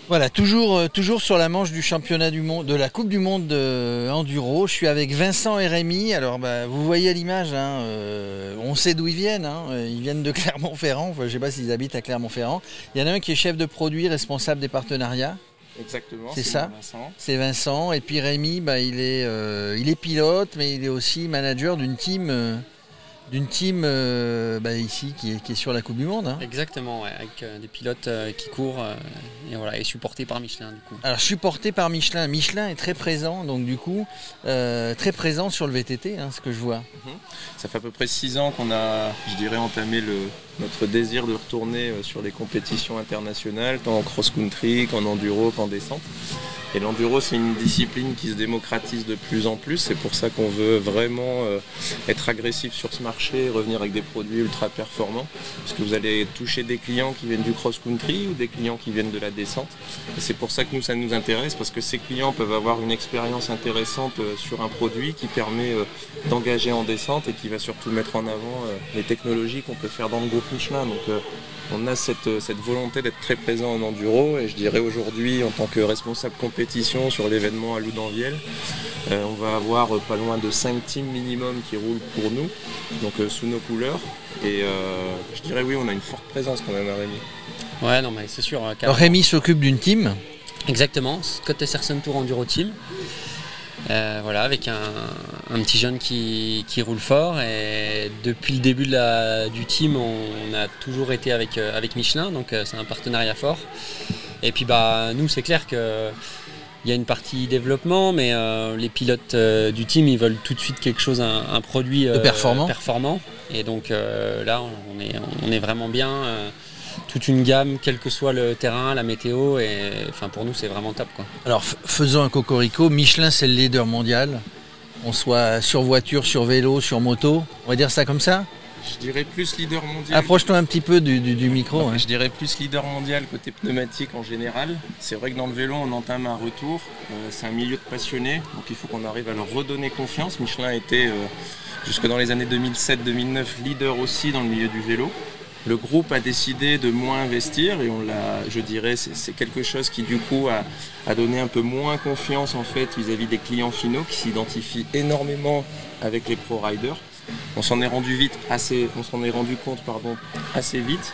Voilà, toujours sur la manche du championnat du monde, de la Coupe du Monde de Enduro. Je suis avec Vincent et Rémi. Alors, vous voyez à l'image, hein, on sait d'où ils viennent. Hein. Ils viennent de Clermont-Ferrand. Enfin, je ne sais pas s'ils habitent à Clermont-Ferrand. Il y en a un qui est chef de produit, responsable des partenariats. Exactement, c'est ça. Vincent. C'est Vincent. Et puis Rémi, il est pilote, mais il est aussi manager d'une team. Ici qui est sur la Coupe du Monde. Hein. Exactement, ouais, avec des pilotes qui courent et voilà, et supportés par Michelin du coup. Alors supporté par Michelin. Michelin est très présent, donc du coup très présent sur le VTT, hein, ce que je vois. Ça fait à peu près 6 ans qu'on a, je dirais, entamé notre désir de retourner sur les compétitions internationales, tant en cross-country qu'en enduro, qu'en descente. Et l'enduro, c'est une discipline qui se démocratise de plus en plus. C'est pour ça qu'on veut vraiment être agressif sur ce marché, revenir avec des produits ultra performants. Parce que vous allez toucher des clients qui viennent du cross-country ou des clients qui viennent de la descente. Et c'est pour ça que ça nous intéresse, parce que ces clients peuvent avoir une expérience intéressante sur un produit qui permet d'engager en descente et qui va surtout mettre en avant les technologies qu'on peut faire dans le groupe Michelin. Donc, on a cette volonté d'être très présent en enduro, et je dirais aujourd'hui, en tant que responsable compétition sur l'événement à Loudanvielle, on va avoir pas loin de 5 teams minimum qui roulent pour nous, donc sous nos couleurs, et je dirais oui, on a une forte présence quand même à Rémi. Ouais, non mais c'est sûr. Alors Rémi s'occupe d'une team. Exactement, Scott Esserson Tour Enduro Team. Voilà, avec un petit jeune qui roule fort, et depuis le début du team on a toujours été avec Michelin, donc c'est un partenariat fort. Et puis nous c'est clair qu'il y a une partie développement, mais les pilotes du team ils veulent tout de suite quelque chose, un produit performant. Et donc là on est vraiment bien. Toute une gamme, quel que soit le terrain, la météo, et enfin pour nous c'est vraiment top quoi. Alors faisons un cocorico, Michelin c'est le leader mondial, on soit sur voiture, sur vélo, sur moto, on va dire ça comme ça? Je dirais plus leader mondial. Approche-toi un petit peu du micro. Hein. Je dirais plus leader mondial côté pneumatique en général. C'est vrai que dans le vélo on entame un retour, c'est un milieu de passionnés, donc il faut qu'on arrive à leur redonner confiance. Michelin était jusque dans les années 2007-2009 leader aussi dans le milieu du vélo. Le groupe a décidé de moins investir, et je dirais, c'est quelque chose qui du coup a donné un peu moins confiance en fait vis-à-vis des clients finaux qui s'identifient énormément avec les pro riders. On s'en est rendu compte assez vite.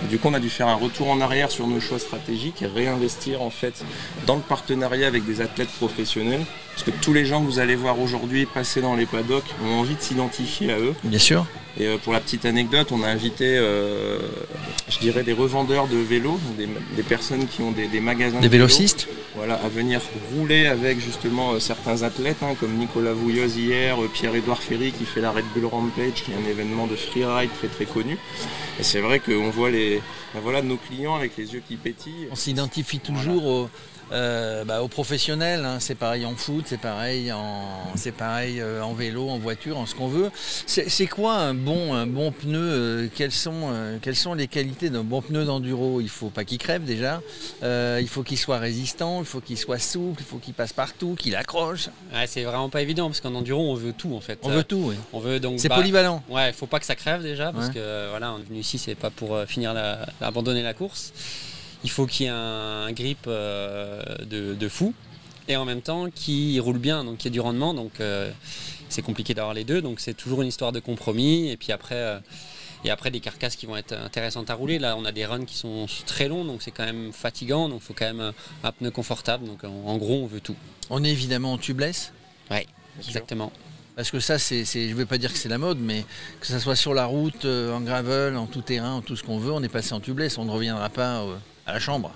Du coup, on a dû faire un retour en arrière sur nos choix stratégiques et réinvestir en fait dans le partenariat avec des athlètes professionnels. Parce que tous les gens que vous allez voir aujourd'hui passer dans les paddocks ont envie de s'identifier à eux. Bien sûr. Et pour la petite anecdote, on a invité, je dirais, des revendeurs de vélos, des personnes qui ont des magasins. Des vélocistes. Voilà, à venir rouler avec justement certains athlètes, hein, comme Nicolas Vouilloz hier, Pierre-Édouard Ferry qui fait la Red Bull Rampage, qui est un événement de freeride très très connu. Et c'est vrai qu'on voit nos clients avec les yeux qui pétillent. On s'identifie toujours aux professionnels, hein. C'est pareil en foot, c'est pareil en vélo, en voiture, en ce qu'on veut. C'est quoi un bon pneu, quelles sont les qualités d'un bon pneu d'enduro? Il faut pas qu'il crève déjà, il faut qu'il soit résistant, il faut qu'il soit souple, il faut qu'il passe partout, qu'il accroche. Ouais, c'est vraiment pas évident, parce qu'en enduro on veut tout en fait. On veut tout, oui. On veut donc c'est polyvalent. Ouais, faut pas que ça crève déjà, parce que voilà, on est venu ici c'est pas pour abandonner la course. Il faut qu'il y ait un grip de fou, et en même temps qui roule bien, donc qu'il y ait du rendement, donc c'est compliqué d'avoir les deux, donc c'est toujours une histoire de compromis. Et puis après des carcasses qui vont être intéressantes à rouler. Là on a des runs qui sont très longs, donc c'est quand même fatigant, donc il faut quand même un pneu confortable, donc en gros on veut tout. On est évidemment en tubeless. Oui, exactement. Parce que ça, je ne veux pas dire que c'est la mode, mais que ce soit sur la route, en gravel, en tout terrain, en tout ce qu'on veut, on est passé en tubeless, on ne reviendra pas à la chambre.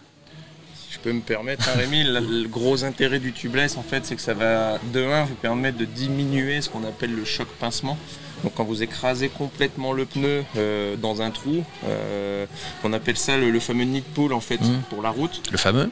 Si je peux me permettre, hein, Rémi, le gros intérêt du tubeless, en fait, c'est que ça va de 1 vous permettre de diminuer ce qu'on appelle le choc pincement. Donc quand vous écrasez complètement le pneu dans un trou, on appelle ça le fameux nid de poule en fait pour la route. Le fameux,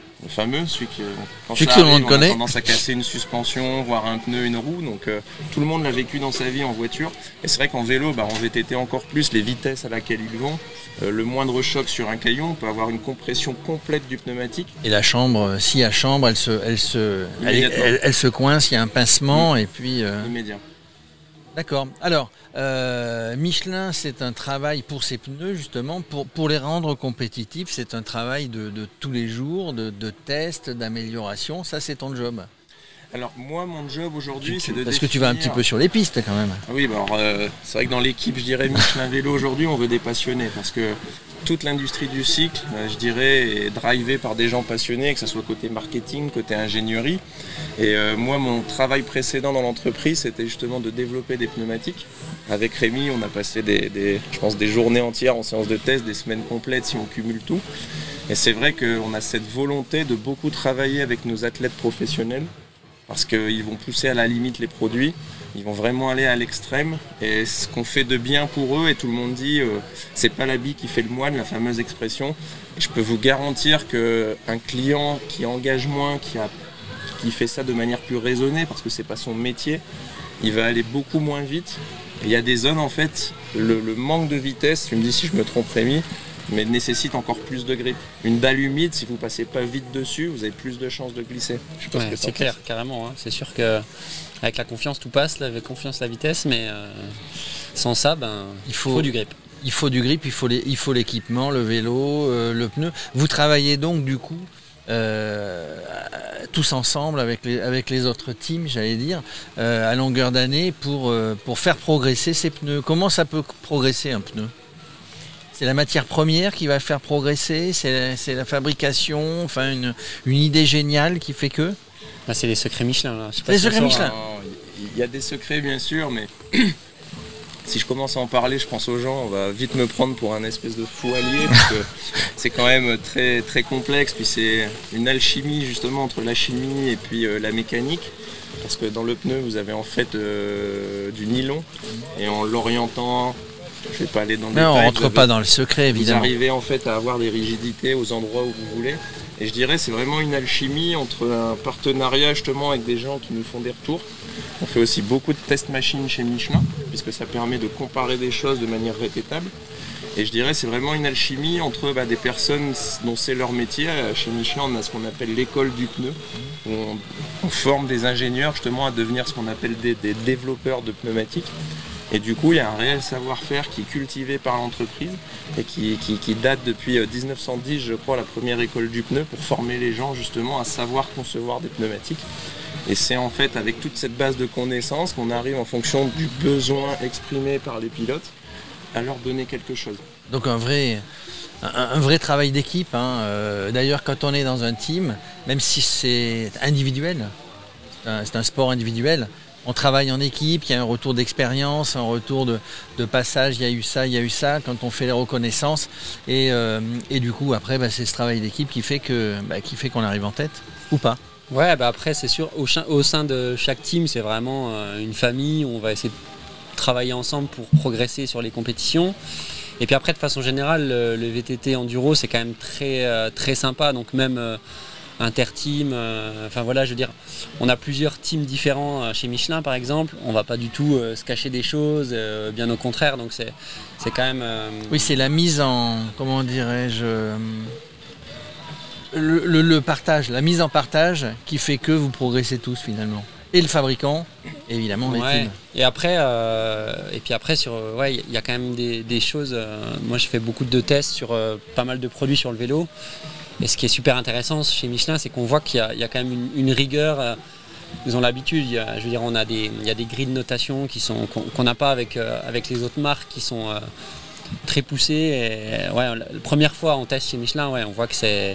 celui qui quand celui ça que arrive, tout le monde connaît. On a tendance à casser une suspension, voire un pneu, une roue. Donc tout le monde l'a vécu dans sa vie en voiture. Et c'est vrai qu'en vélo, en VTT encore plus, les vitesses à laquelle ils vont, le moindre choc sur un caillou, on peut avoir une compression complète du pneumatique. Et la chambre, s'il y a chambre, elle se coince, il y a un pincement et puis. Immédiat. D'accord. Alors, Michelin, c'est un travail pour ses pneus, justement, pour les rendre compétitifs. C'est un travail de tous les jours, de tests, d'amélioration. Ça, c'est ton job. Alors moi, mon job aujourd'hui, c'est de Parce que tu vas un petit peu sur les pistes quand même. Oui, bah alors, c'est vrai que dans l'équipe, je dirais Michelin Vélo aujourd'hui, on veut des passionnés parce que toute l'industrie du cycle, je dirais, est drivée par des gens passionnés, que ce soit côté marketing, côté ingénierie. Et moi, mon travail précédent dans l'entreprise, c'était justement de développer des pneumatiques. Avec Rémi, on a passé je pense, des journées entières en séance de test, des semaines complètes si on cumule tout. Et c'est vrai qu'on a cette volonté de beaucoup travailler avec nos athlètes professionnels, parce qu'ils vont pousser à la limite les produits, ils vont vraiment aller à l'extrême, et ce qu'on fait de bien pour eux, et tout le monde dit c'est pas l'habit qui fait le moine, la fameuse expression. Je peux vous garantir qu'un client qui engage moins, qui fait ça de manière plus raisonnée, parce que c'est pas son métier, il va aller beaucoup moins vite. Et il y a des zones en fait, le manque de vitesse, tu me dis si je me trompe Rémi, mais nécessite encore plus de grip. Une dalle humide, si vous passez pas vite dessus, vous avez plus de chances de glisser. Ouais, c'est clair, carrément. Hein. C'est sûr qu'avec la confiance, tout passe, avec confiance, la vitesse, mais sans ça, il faut du grip. Il faut du grip, il faut l'équipement, le vélo, le pneu. Vous travaillez donc du coup tous ensemble avec les autres teams, j'allais dire, à longueur d'année pour faire progresser ces pneus. Comment ça peut progresser un pneu ? C'est la matière première qui va faire progresser, c'est la fabrication, enfin une idée géniale qui fait que... C'est les secrets Michelin. Là. Les secrets Michelin. Il y a des secrets bien sûr, mais si je commence à en parler, je pense aux gens, on va vite me prendre pour un espèce de fou allié, parce que c'est quand même très, très complexe, puis c'est une alchimie justement entre la chimie et puis la mécanique. Parce que dans le pneu, vous avez en fait du nylon, et en l'orientant... Je ne vais pas aller dans le détail. On ne rentre pas dans le secret, évidemment. Vous arrivez en fait à avoir des rigidités aux endroits où vous voulez. Et je dirais c'est vraiment une alchimie entre un partenariat justement avec des gens qui nous font des retours. On fait aussi beaucoup de test machines chez Michelin, puisque ça permet de comparer des choses de manière répétable. Et je dirais c'est vraiment une alchimie entre des personnes dont c'est leur métier. Chez Michelin, on a ce qu'on appelle l'école du pneu, où on forme des ingénieurs justement à devenir ce qu'on appelle des développeurs de pneumatiques. Et du coup, il y a un réel savoir-faire qui est cultivé par l'entreprise et qui date depuis 1910, je crois, la première école du pneu pour former les gens justement à savoir concevoir des pneumatiques. Et c'est en fait avec toute cette base de connaissances qu'on arrive en fonction du besoin exprimé par les pilotes à leur donner quelque chose. Donc un vrai travail d'équipe. D'ailleurs, quand on est dans un team, même si c'est individuel, c'est un sport individuel, on travaille en équipe, il y a un retour d'expérience, un retour de passage, il y a eu ça, quand on fait les reconnaissances. Et du coup, après, c'est ce travail d'équipe qui fait qu'on arrive en tête, ou pas. Ouais, après, c'est sûr, au sein de chaque team, c'est vraiment une famille. On va essayer de travailler ensemble pour progresser sur les compétitions. Et puis après, de façon générale, le VTT Enduro, c'est quand même très, très sympa. Donc même... interteam, je veux dire, on a plusieurs teams différents chez Michelin par exemple, on va pas du tout se cacher des choses, bien au contraire, donc c'est quand même... Oui, c'est la mise en, comment dirais-je, le partage, la mise en partage qui fait que vous progressez tous finalement. Et le fabricant, évidemment, les teams. Et après, il y a quand même des choses, moi je fais beaucoup de tests sur pas mal de produits sur le vélo. Et ce qui est super intéressant chez Michelin, c'est qu'on voit qu'il y a quand même une rigueur. Ils ont l'habitude, il y a des grilles de notation qu'on n'a pas avec les autres marques qui sont très poussées. Et, la première fois on teste chez Michelin, on voit que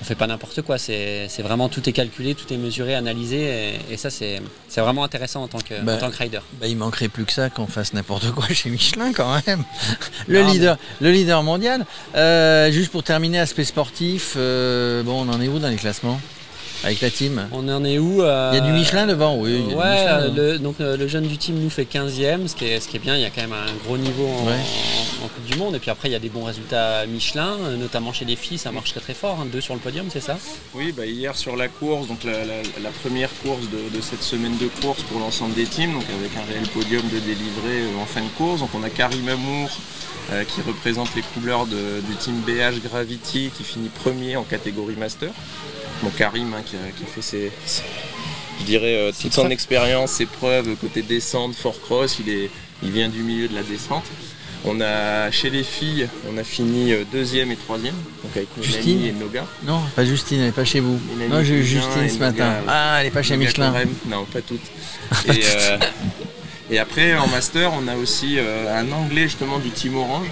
on fait pas n'importe quoi. C'est vraiment tout est calculé, tout est mesuré, analysé. Et ça, c'est vraiment intéressant en tant que rider. Il manquerait plus que ça qu'on fasse n'importe quoi chez Michelin quand même. Le leader mondial. Juste pour terminer, aspect sportif, on en est où dans les classements avec la team? On en est où? Il y a du Michelin devant, oui. Le jeune du team nous fait 15e, ce qui est bien. Il y a quand même un gros niveau en Coupe du Monde. Et puis après, il y a des bons résultats Michelin, notamment chez les filles, ça marche très très fort. 2 sur le podium, c'est ça? Oui, hier sur la course, donc la première course de cette semaine de course pour l'ensemble des teams, donc avec un réel podium de délivré en fin de course. Donc on a Karim Amour qui représente les couleurs du team BH Gravity qui finit premier en catégorie master. Bon, Karim qui a fait je dirais, toute son expérience, ses preuves côté descente, fort cross, il vient du milieu de la descente. On a, chez les filles, on a fini 2e et 3e, donc avec Mélanie et Noga. Non, pas Justine, elle n'est pas chez vous. Mélanie, non, j'ai eu Justine ce matin. Ah, elle n'est pas chez Michelin. Non, pas toutes. Et après, en master, on a aussi un Anglais justement du Team Orange,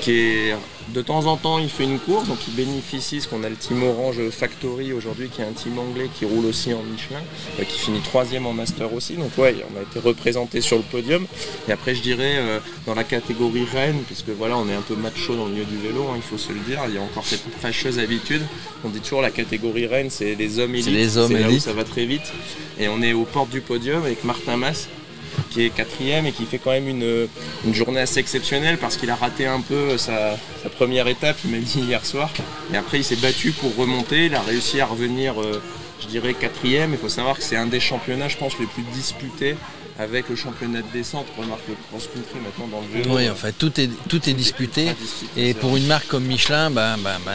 qui est, de temps en temps, il fait une course, donc il bénéficie, parce qu'on a le Team Orange Factory aujourd'hui, qui est un team anglais qui roule aussi en Michelin, qui finit 3e en master aussi. Donc ouais, on a été représenté sur le podium. Et après, je dirais, dans la catégorie reine, puisque voilà, on est un peu macho dans le milieu du vélo, hein, il faut se le dire, il y a encore cette fâcheuse habitude. On dit toujours la catégorie reine, c'est les hommes élites, c'est là où ça va très vite. Et on est aux portes du podium avec Martin Mas, qui est 4e et qui fait quand même une journée assez exceptionnelle parce qu'il a raté un peu sa première étape, il m'a dit hier soir. Et après il s'est battu pour remonter, il a réussi à revenir, je dirais 4e. Il faut savoir que c'est un des championnats, je pense, les plus disputés avec le championnat de descente. Remarque le cross-country maintenant dans le vélo. Oui, enfin tout est disputé. Et pour une marque comme Michelin,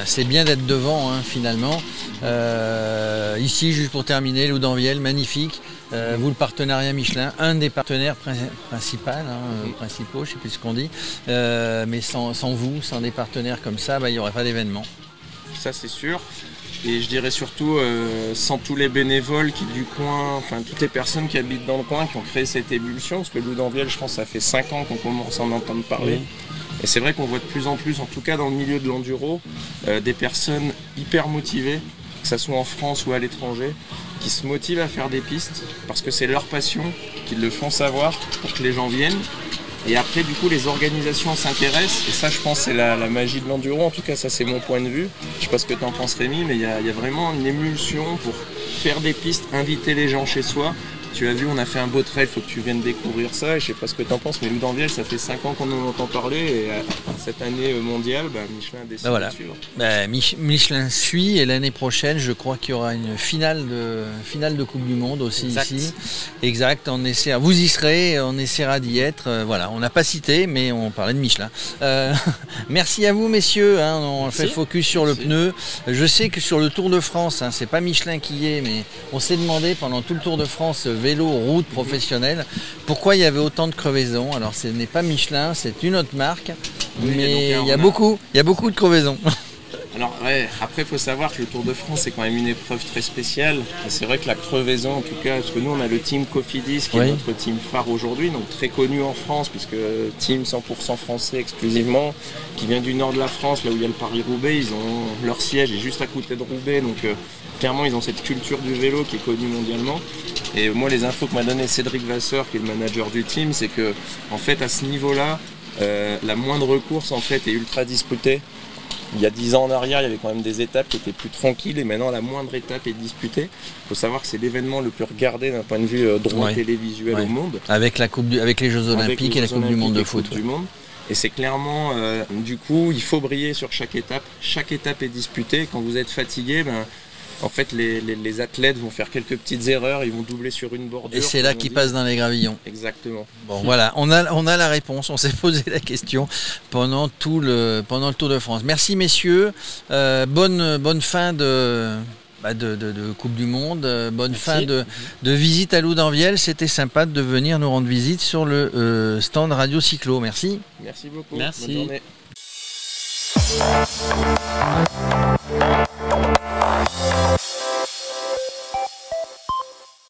c'est bien d'être devant hein, finalement. Ici, juste pour terminer, Loudanvielle, magnifique. Vous, le partenariat Michelin, un des partenaires principaux, je ne sais plus ce qu'on dit, mais sans vous, sans des partenaires comme ça, il n'y aurait pas d'événement. Ça c'est sûr. Et je dirais surtout sans tous les bénévoles qui du coin, enfin toutes les personnes qui habitent dans le coin, qui ont créé cette ébullition, parce que Loudanvielle, je pense, ça fait 5 ans qu'on commence à en entendre parler. Et c'est vrai qu'on voit de plus en plus, en tout cas dans le milieu de l'enduro, des personnes hyper motivées, que ce soit en France ou à l'étranger, qui se motivent à faire des pistes, parce que c'est leur passion, qu'ils le font savoir pour que les gens viennent. Et après, du coup, les organisations s'intéressent, et ça, je pense, c'est la magie de l'enduro. En tout cas, ça, c'est mon point de vue. Je sais pas ce que tu en penses, Rémi, mais il y a vraiment une émulsion pour faire des pistes, inviter les gens chez soi. Tu as vu, on a fait un beau trail, il faut que tu viennes découvrir ça. Et je sais pas ce que tu en penses, mais Loudanvielle, ça fait 5 ans qu'on en entend parler. Et cette année mondiale, Michelin a décidé de suivre. Michelin suit, et l'année prochaine, je crois qu'il y aura une finale de Coupe du Monde aussi ici. Exact, vous y serez, on essaiera d'y être. Voilà, on n'a pas cité, mais on parlait de Michelin. Merci à vous, messieurs. Hein, on fait focus sur le pneu. Je sais que sur le Tour de France, c'est pas Michelin qui y est, mais on s'est demandé pendant tout le Tour de France, vélo, route professionnelle, pourquoi il y avait autant de crevaisons. Alors ce n'est pas Michelin, c'est une autre marque, mais il y a beaucoup de crevaisons. Alors ouais, après il faut savoir que le Tour de France c'est quand même une épreuve très spéciale. Et c'est vrai que la crevaison, en tout cas, parce que nous on a le team Cofidis qui est notre team phare aujourd'hui, donc très connu en France, puisque team 100% français exclusivement, qui vient du nord de la France, là où il y a le Paris-Roubaix. Leur siège est juste à côté de Roubaix, donc clairement ils ont cette culture du vélo qui est connue mondialement. Et moi les infos que m'a donné Cédric Vasseur, qui est le manager du team, c'est que en fait à ce niveau-là, la moindre course en fait est ultra disputée. Il y a 10 ans en arrière, il y avait quand même des étapes qui étaient plus tranquilles, et maintenant la moindre étape est disputée. Il faut savoir que c'est l'événement le plus regardé d'un point de vue droit télévisuel au monde. Avec les Jeux Olympiques et la Coupe du Monde de foot. Et c'est clairement, du coup, il faut briller sur chaque étape. Chaque étape est disputée. Quand vous êtes fatigué, en fait, les athlètes vont faire quelques petites erreurs, ils vont doubler sur une bordure. Et c'est là qu'ils passent dans les gravillons. Exactement. Bon, voilà, on a la réponse. On s'est posé la question pendant le Tour de France. Merci, messieurs. Bonne fin de Coupe du Monde. Bonne fin de visite à Loudanvielle. C'était sympa de venir nous rendre visite sur le stand Radio Cyclo. Merci. Merci beaucoup. Merci. Bonne journée.